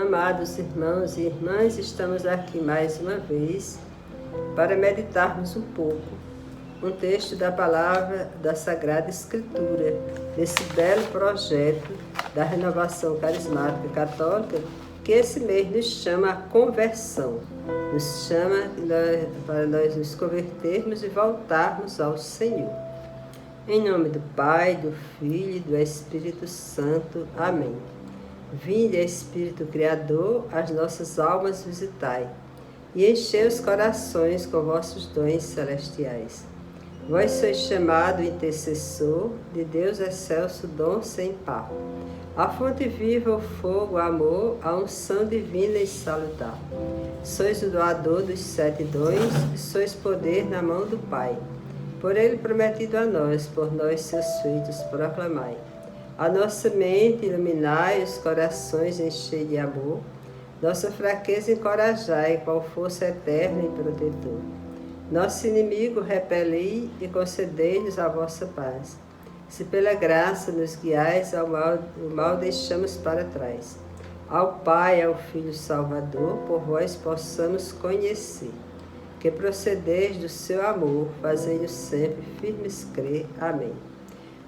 Amados irmãos e irmãs, estamos aqui mais uma vez para meditarmos um pouco um texto da palavra da Sagrada Escritura, desse belo projeto da Renovação Carismática Católica, que esse mês nos chama a conversão, nos chama para nós nos convertermos e voltarmos ao Senhor. Em nome do Pai, do Filho e do Espírito Santo. Amém. Vinde, Espírito Criador, as nossas almas visitai, e enchei os corações com vossos dons celestiais. Vós sois chamado intercessor, de Deus excelso dom sem par. A fonte viva, o fogo, o amor, a unção divina e salutar. Sois o doador dos 7 dons, e sois poder na mão do Pai. Por ele prometido a nós, por nós seus feitos proclamai. A nossa mente iluminai, os corações enchei de amor, nossa fraqueza encorajai, qual força eterna e protetor. Nosso inimigo repeli e concedei-nos a vossa paz. Se pela graça nos guiais, o mal deixamos para trás. Ao Pai, ao Filho Salvador, por vós possamos conhecer. Que procedeis do seu amor, fazei-nos sempre firmes crer. Amém.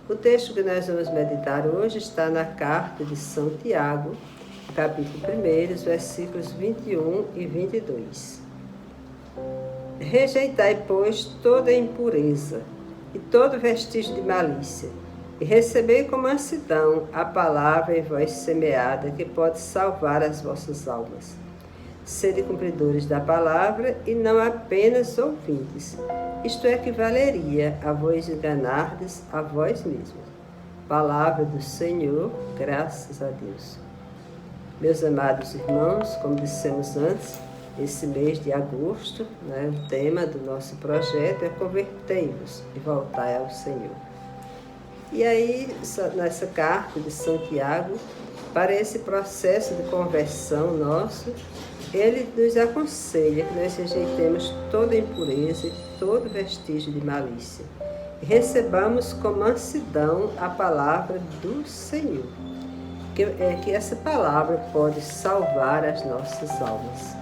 O texto que nós vamos meditar hoje está na carta de São Tiago, capítulo 1, versículos 21 e 22. Rejeitai, pois, toda impureza e todo vestígio de malícia, e recebei com mansidão a palavra em vós semeada, que pode salvar as vossas almas. Sede cumpridores da palavra e não apenas ouvintes. Isto equivaleria a vos enganardes a vós mesmos. Palavra do Senhor, graças a Deus. Meus amados irmãos, como dissemos antes, esse mês de agosto, o tema do nosso projeto é convertei-vos e voltai ao Senhor. E aí, nessa carta de São Tiago, para esse processo de conversão nosso, ele nos aconselha que nós rejeitemos toda impureza e todo vestígio de malícia e recebamos com mansidão a palavra do Senhor, que essa palavra pode salvar as nossas almas.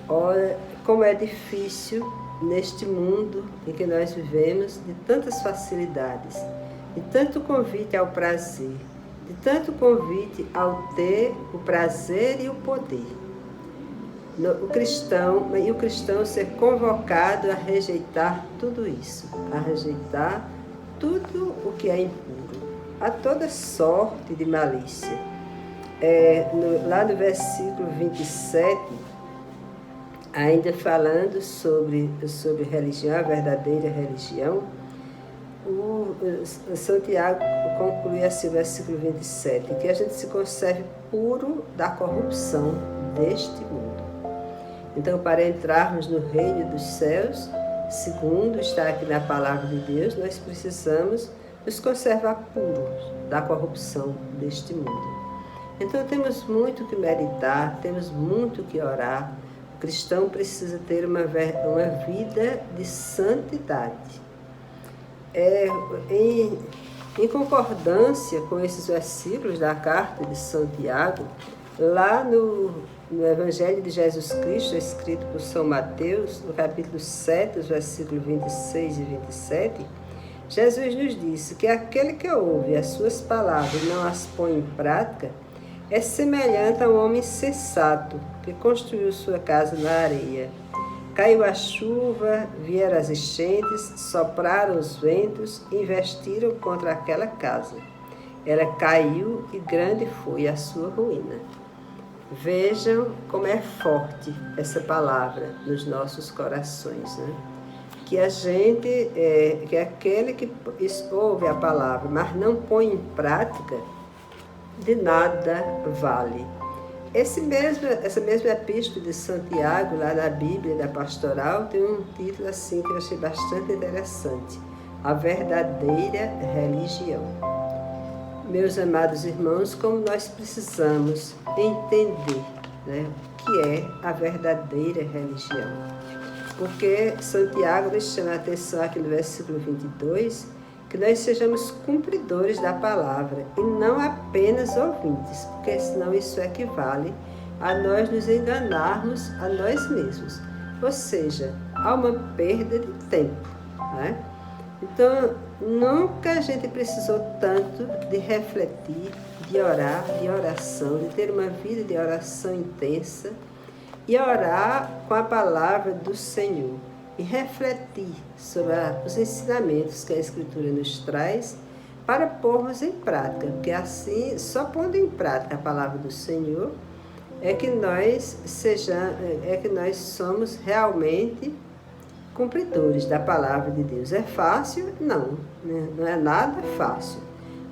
Olha como é difícil neste mundo em que nós vivemos, de tantas facilidades, de tanto convite ao prazer, de tanto convite ao ter o prazer e o poder. O cristão ser convocado a rejeitar tudo isso, a rejeitar tudo o que é impuro, a toda sorte de malícia. Lá no versículo 27, ainda falando sobre religião, a verdadeira religião, o São Tiago conclui assim o versículo 27, que a gente se conserve puro da corrupção deste mundo. Então, para entrarmos no reino dos céus, segundo está aqui na palavra de Deus, nós precisamos nos conservar puros da corrupção deste mundo. Então, temos muito que meditar, temos muito que orar. O cristão precisa ter uma vida de santidade. Em concordância com esses versículos da carta de São Tiago, lá no Evangelho de Jesus Cristo, escrito por São Mateus, no capítulo 7, os versículos 26 e 27, Jesus nos disse que aquele que ouve as suas palavras e não as põe em prática é semelhante a um homem insensato que construiu sua casa na areia. Caiu a chuva, vieram as enchentes, sopraram os ventos e investiram contra aquela casa. Ela caiu e grande foi a sua ruína. Vejam como é forte essa palavra nos nossos corações, Que a gente, que aquele que ouve a palavra, mas não põe em prática, de nada vale. Essa mesma epístola de Santiago, lá na Bíblia da Pastoral, tem um título assim que eu achei bastante interessante: A Verdadeira Religião. Meus amados irmãos, como nós precisamos entender o que é a verdadeira religião. Porque Santiago nos chama a atenção aqui no versículo 22, que que nós sejamos cumpridores da palavra e não apenas ouvintes, porque senão isso equivale a nós nos enganarmos a nós mesmos. Ou seja, há uma perda de tempo, né? Então, nunca a gente precisou tanto de refletir, de orar, de oração, de ter uma vida de oração intensa e orar com a palavra do Senhor e refletir sobre os ensinamentos que a Escritura nos traz para pormos em prática, porque assim, só pondo em prática a palavra do Senhor, é que nós somos realmente cumpridores da palavra de Deus. É fácil? Não, né? Não é nada fácil,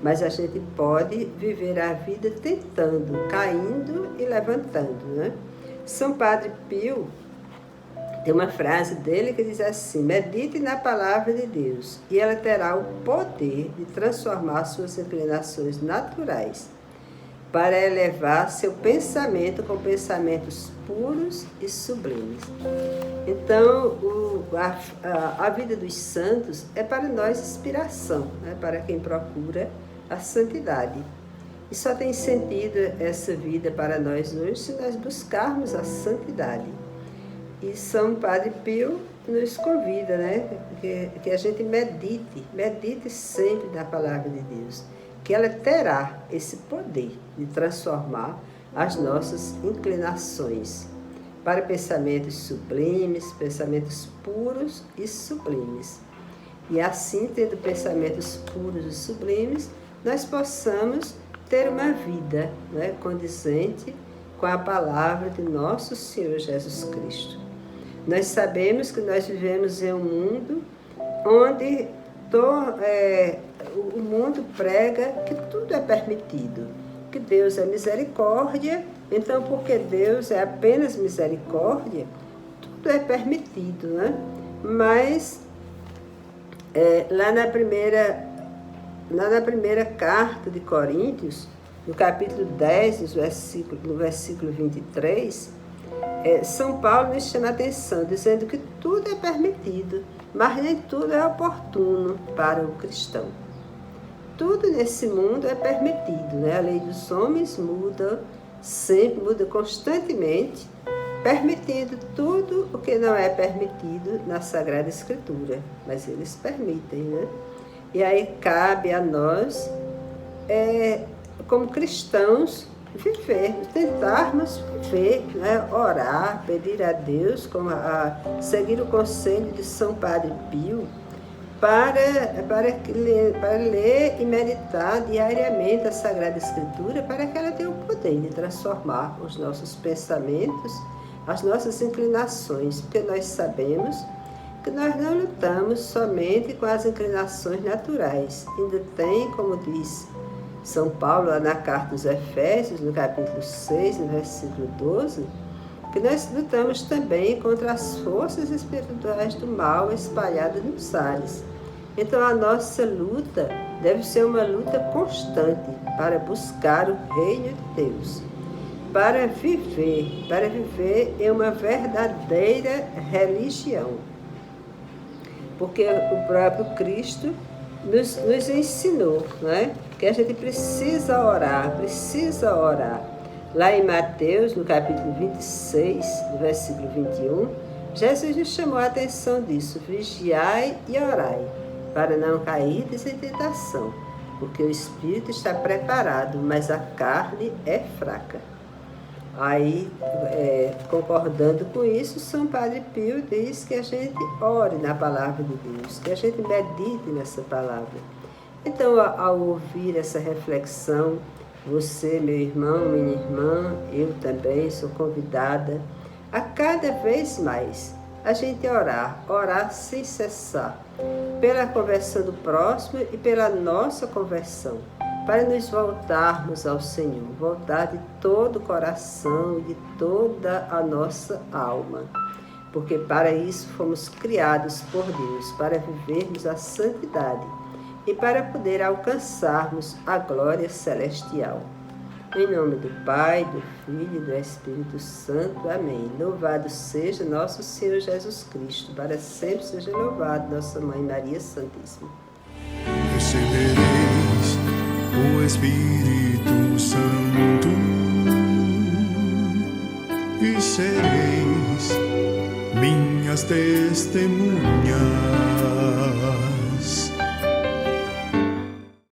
mas a gente pode viver a vida tentando, caindo e levantando, né? São Padre Pio tem uma frase dele que diz assim: medite na palavra de Deus e ela terá o poder de transformar suas inclinações naturais para elevar seu pensamento com pensamentos puros e sublimes. Então, a vida dos santos é para nós inspiração, né? Para quem procura a santidade. E só tem sentido essa vida para nós hoje se nós buscarmos a santidade. E São Padre Pio nos convida, né? Que a gente medite sempre na palavra de Deus, que ela terá esse poder de transformar as nossas inclinações para pensamentos sublimes, pensamentos puros e sublimes. E assim, tendo pensamentos puros e sublimes, nós possamos ter uma vida, né, condizente com a palavra de nosso Senhor Jesus Cristo. Nós sabemos que nós vivemos em um mundo onde o mundo prega que tudo é permitido, que Deus é misericórdia, então porque Deus é apenas misericórdia, tudo é permitido, né? Mas lá na primeira carta de Coríntios, no capítulo 10, no versículo 23, São Paulo nos chama a atenção, dizendo que tudo é permitido, mas nem tudo é oportuno para o cristão. Tudo nesse mundo é permitido, né? A lei dos homens muda, sempre muda constantemente, permitindo tudo o que não é permitido na Sagrada Escritura, mas eles permitem, né? E aí cabe a nós, como cristãos, tentarmos viver, né? Orar, pedir a Deus, seguir o conselho de São Padre Pio, para ler e meditar diariamente a Sagrada Escritura, para que ela tenha o poder de transformar os nossos pensamentos, as nossas inclinações, porque nós sabemos que nós não lutamos somente com as inclinações naturais. Ainda tem, como diz São Paulo, lá na carta dos Efésios, no capítulo 6, no versículo 12, que nós lutamos também contra as forças espirituais do mal espalhadas nos ares. Então a nossa luta deve ser uma luta constante para buscar o reino de Deus, para viver em uma verdadeira religião. Porque o próprio Cristo nos ensinou, né? Que a gente precisa orar. Lá em Mateus, no capítulo 26, no versículo 21, Jesus nos chamou a atenção disso: vigiai e orai, para não cairdes em tentação, porque o espírito está preparado, mas a carne é fraca. Aí, concordando com isso, São Padre Pio diz que a gente ore na palavra de Deus, que a gente medite nessa palavra. Então, ao ouvir essa reflexão, você, meu irmão, minha irmã, eu também sou convidada a cada vez mais a gente orar sem cessar, pela conversão do próximo e pela nossa conversão, para nos voltarmos ao Senhor, voltar de todo o coração e de toda a nossa alma, porque para isso fomos criados por Deus, para vivermos a santidade e para poder alcançarmos a glória celestial. Em nome do Pai, do Filho e do Espírito Santo. Amém. Louvado seja nosso Senhor Jesus Cristo, para sempre seja louvado nossa Mãe Maria Santíssima. recebereis o Espírito Santo e sereis minhas testemunhas